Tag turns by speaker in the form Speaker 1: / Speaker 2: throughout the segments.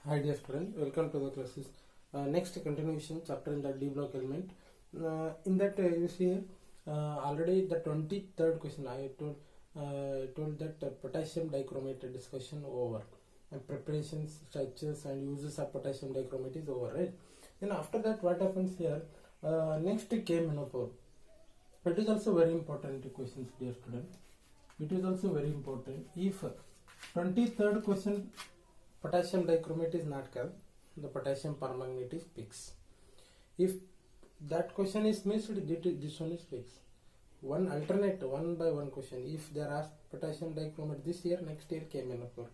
Speaker 1: Hi dear student, welcome to the classes. Next continuation chapter in the D block element. In that you see already the 23rd question I told that potassium dichromate discussion over and preparations, structures and uses of potassium dichromate is over, right? Then after that what happens here? Next came menopause. It is also very important questions, dear student. It is also very important. If 23rd question potassium dichromate is not come, the potassium permanganate is fixed. If that question is missed, this one is fixed. One alternate, one by one question. If they are asked potassium dichromate this year, next year KMnO4.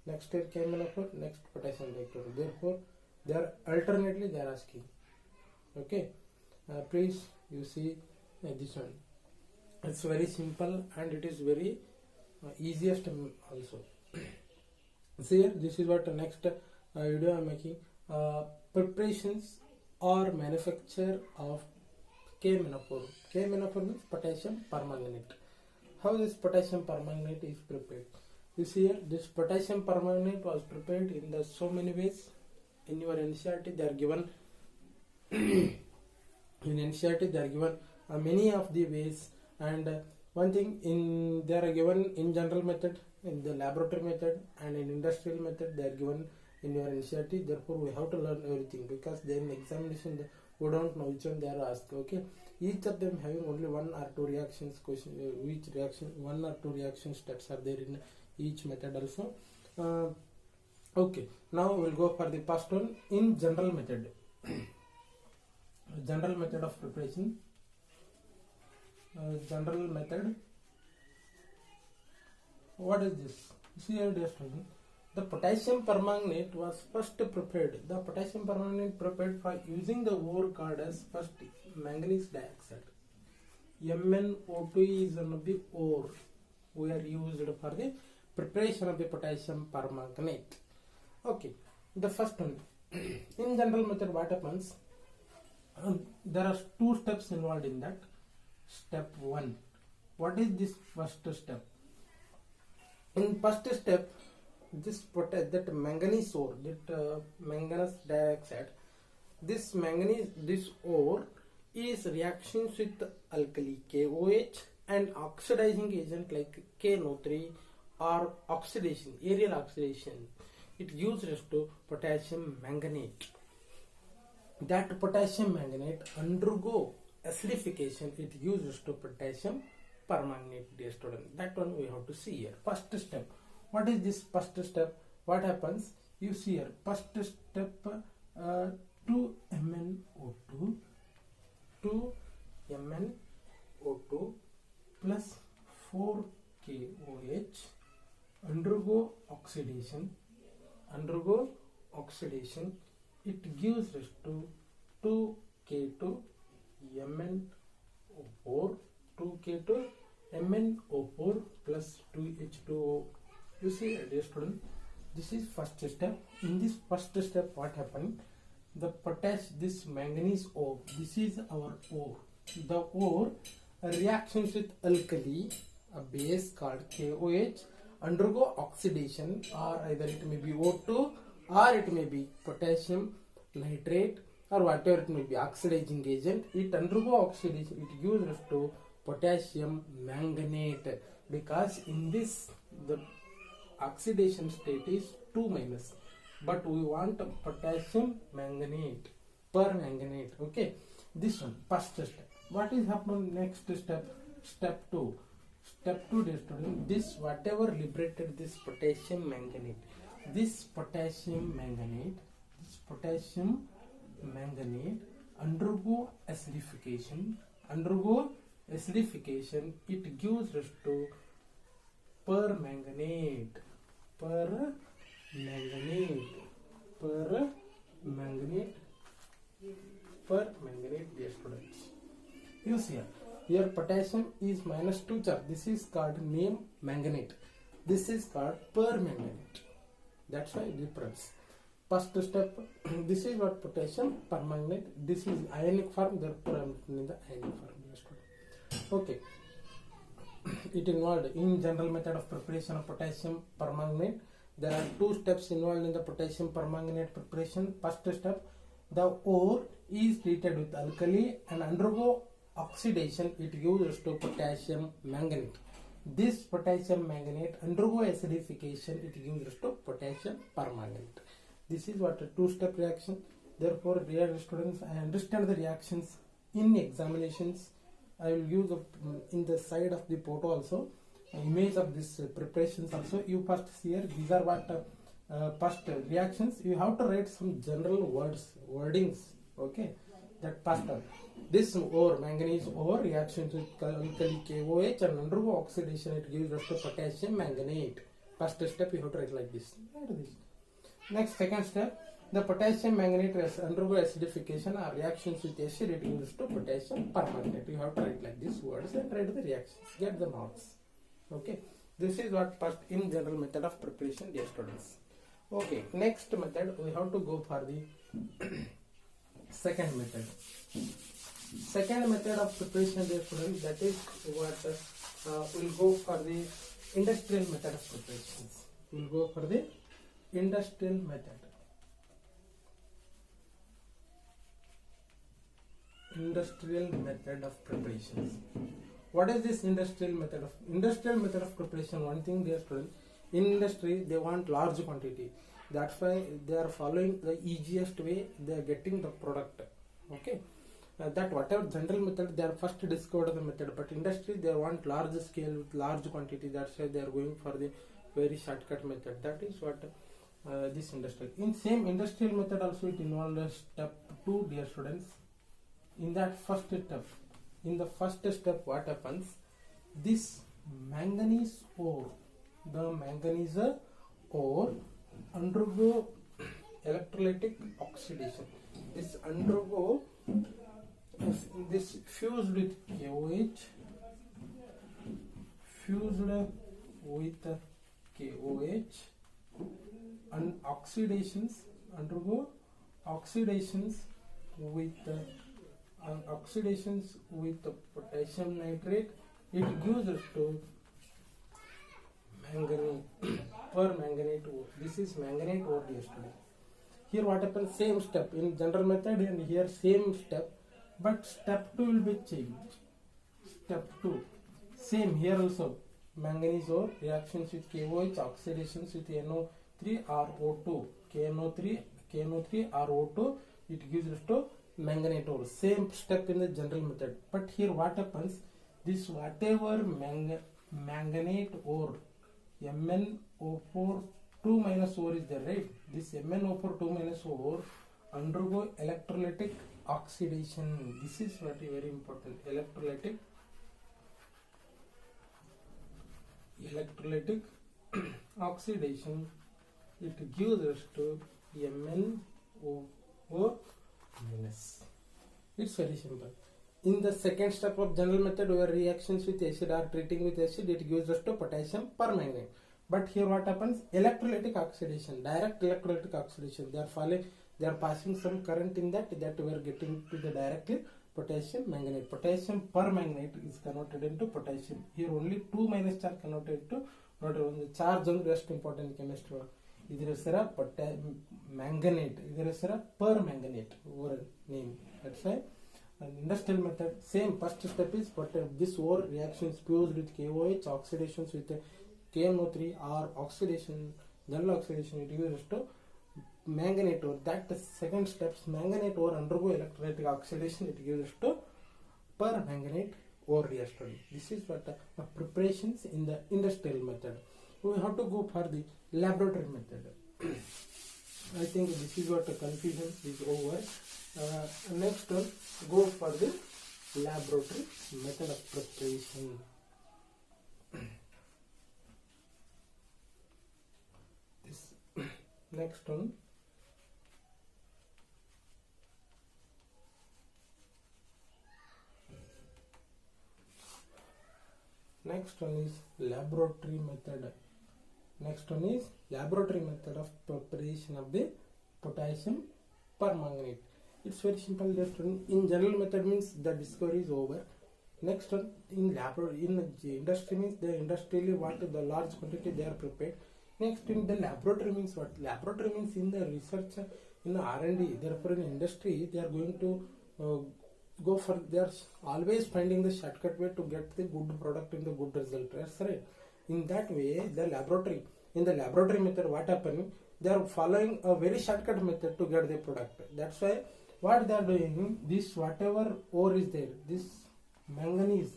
Speaker 1: Next year KMnO4, next potassium dichromate. Therefore, they are alternately they are asking. Okay. Please you see this one. It's very simple and it is very easiest also. See here, this is what next video I am making. Preparations or manufacture of KMnO4. KMnO4 means potassium permanganate. How this potassium permanganate is prepared? You see here, this potassium permanganate was prepared in the so many ways. In your NCERT they are given in NCERT they are given many of the ways, and one thing in they are given in general method, in the laboratory method and in industrial method they are given in your NCERT. Therefore we have to learn everything, because then examination we don't know which one they are asked. Okay, each of them having only one or two reactions question, which reaction one or two reaction steps are there in each method also. Okay, now we'll go for the first one in general method. General method of preparation. General method. What is this? See here, dear student, the potassium permanganate was first prepared. The potassium permanganate prepared by using the ore called as first manganese dioxide. MnO2 is one of the ore we are used for the preparation of the potassium permanganate. Okay, the first one in general method, what happens? There are two steps involved in that. Step 1. What is this first step? In first step, this that manganese ore, that manganese dioxide, this ore is reactions with alkali KOH and oxidizing agent like KNO3 or oxidation, aerial oxidation. It gives rise to potassium manganate. That potassium manganate undergo acidification, it uses to potassium permanganate, dear student. That one we have to see here. First step. What is this first step? What happens? You see here. First step 2MnO2 plus 4KOH undergo oxidation. It gives rise to 2K2 MnO4, 2K2 MnO4 plus 2H2O. You see, dear student, this is first step. In this first step, what happened? The this manganese ore, this is our ore. The ore reactions with alkali, a base called KOH, undergo oxidation, or either it may be O2 or it may be potassium nitrate or whatever it may be, oxidizing agent. It undergo oxidation, it gives rise to potassium manganate, because in this the oxidation state is 2-, but we want potassium manganate, permanganate. Okay, this one first step. What is happening next step? Step 2. Step 2, dear student, this whatever liberated this potassium manganate undergo acidification, it gives rise to permanganate, dear students. You see here potassium is -2 charge. This is called name manganate. This is called permanganate. That's why difference. First step, this is what potassium permanganate. This is ionic form, therefore I am written in the ionic form. Okay. It involved in general method of preparation of potassium permanganate. There are two steps involved in the potassium permanganate preparation. First step, the ore is treated with alkali and undergo oxidation. It gives us to potassium manganate. This potassium manganate undergo acidification. It gives us to potassium permanganate. This is what a two-step reaction. Therefore, dear students, I understand the reactions in examinations. I will use in the side of the photo also image of this preparations also. You first see here, these are what first reactions. You have to write some general wordings. Okay, that first one. This ore, manganese ore, reactions with alkali KOH and undergo oxidation, it gives us to potassium manganate. First step you have to write like this. Next, second step, the potassium manganate undergo acidification or reactions with acid, it gives us to potassium permanganate. You have to write like these words and write the reactions. Get the marks. Okay, this is what first in general method of preparation, dear students. Okay, next method we have to go for the second method. Second method of preparation, dear students, that is what we'll go for the industrial method of preparations. We'll go for the industrial method. Industrial method of preparations. What is this industrial method of preparation? One thing, dear students, in industry they want large quantity. That's why they are following the easiest way. They are getting the product. Okay, that whatever general method they are first discovered the method, but industry they want large scale with large quantity. That's why they are going for the very shortcut method. That is what this industrial. In same industrial method also it involves step 2, dear students. In that first step. In the first step, what happens? This manganese ore, the manganese ore undergo electrolytic oxidation. This undergo this fused with KOH, and undergo oxidations with the potassium nitrate. It gives us to manganate permanganate ore. This is manganate ore, dear students. Here what happens? Same step in general method and here same step, but step 2 will be changed. Step 2, same here also. Manganese ore, reactions with KOH, oxidations with NO3RO2, KNO3RO2, it gives us to manganate ore. Same step in the general method, but here what happens? This whatever manganate ore, MnO4 2 minus ore is there, right? This MnO4 2 minus ore undergo electrolytic oxidation. This is what is very important. Electrolytic oxidation. It gives us to MnO4 minus. It's very simple. In the second step of general method, where reactions with acid are treating with acid, it gives us to potassium permanganate. But here what happens? Electrolytic oxidation, direct electrolytic oxidation. They are passing some current in that we are getting to the directly potassium manganate. Potassium permanganate is converted into potassium. Here only 2 minus charge converted to not only charge on rest important chemistry. ಇದರ ಹೆಸರ manganate, ಇದರ ಹೆಸರ permanganate ore name. That's why industrial method same. First step is this ore reactions fused with KOH, oxidations with KNO3 or oxidation, general oxidation, it gives us to manganate ore. That second steps, manganate ore undergo electrolytic oxidation, it gives us to permanganate ore reaction. This is what preparations in the industrial method. We have to go for the laboratory method. I think this is what the confusion is over. Next one, go for the laboratory method of preparation. This next one. Next one is laboratory method. Next one is laboratory method of preparation of the potassium permanganate. It's very simple. In general method means the discovery is over. Next one, in laboratory, in industry means the industrially what the large quantity they are prepared. Next, in the laboratory means what? Laboratory means in the research, in the R&D. Therefore, in industry, they are going to go for. They are always finding the shortcut way to get the good product in the good result. That's right. In that way, the laboratory. In the laboratory method, what happening? They are following a very shortcut method to get the product. That's why what they are doing. This whatever ore is there. This manganese,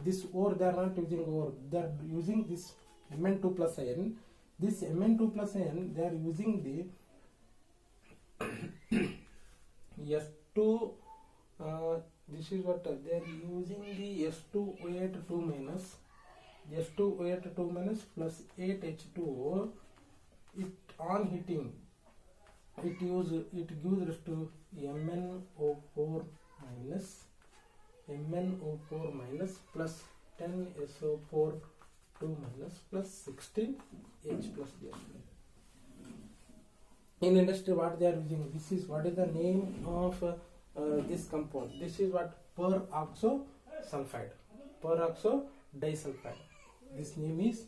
Speaker 1: this ore they are not using ore. They are using this Mn2 plus iron. This Mn2 plus iron, they are using the S2. This is what they are using, the S2O82 minus S2O82 minus plus 8H2O. It on heating, it gives us to MnO4 minus plus 10SO4 2 minus plus 16 H plus J. In industry, what they are using? This is what is the name of this compound? This is what peroxosulfide, peroxo disulfide. This name is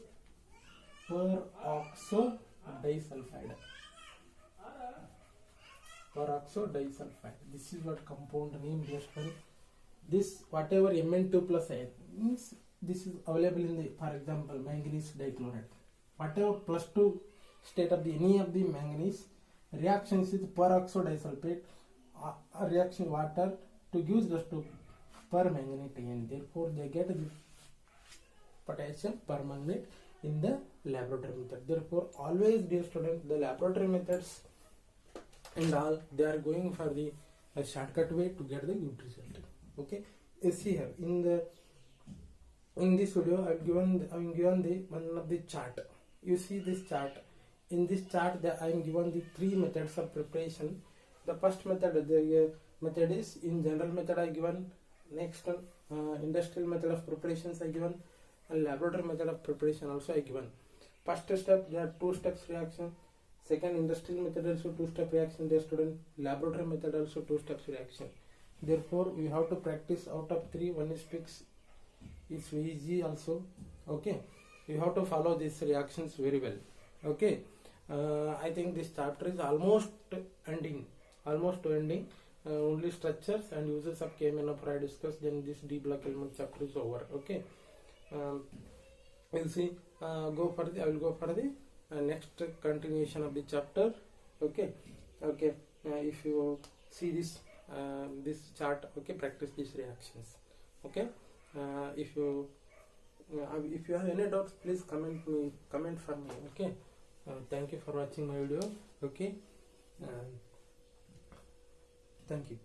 Speaker 1: peroxo disulfide. Peroxo disulfide. This is what compound name just for this. Whatever Mn2 plus iron means, this is available in the, for example, manganese dichloride. Whatever plus 2 state of the any of the manganese reactions with peroxo disulfide, reaction water to give us to permanganate ion. Therefore, they get the potassium permanganate in the laboratory method. Therefore, always, dear students, the laboratory methods and all, they are going for the shortcut way to get the good result. Okay, see here in this video I'm given the one of the chart. You see this chart. In this chart, I am given the 3 methods of preparation. The first method, the method is in general method I given. Next one, industrial method of preparations I given, and laboratory method of preparation also I given. First step, there are 2 steps reaction. Second, industrial method also 2-step reaction, dear student. Laboratory method also 2 steps reaction. Therefore, we have to practice out of 3. One is fixed. It's easy also. Okay, you have to follow these reactions very well. Okay, I think this chapter is almost ending. Only structures and uses of KMnO4 I discussed. Then this D block element chapter is over. Okay, we'll see. I will go for the next continuation of the chapter. Okay, if you see this chart, okay, practice these reactions. Okay, if you have any doubts, please comment for me. Okay, thank you for watching my video. Okay, thank you.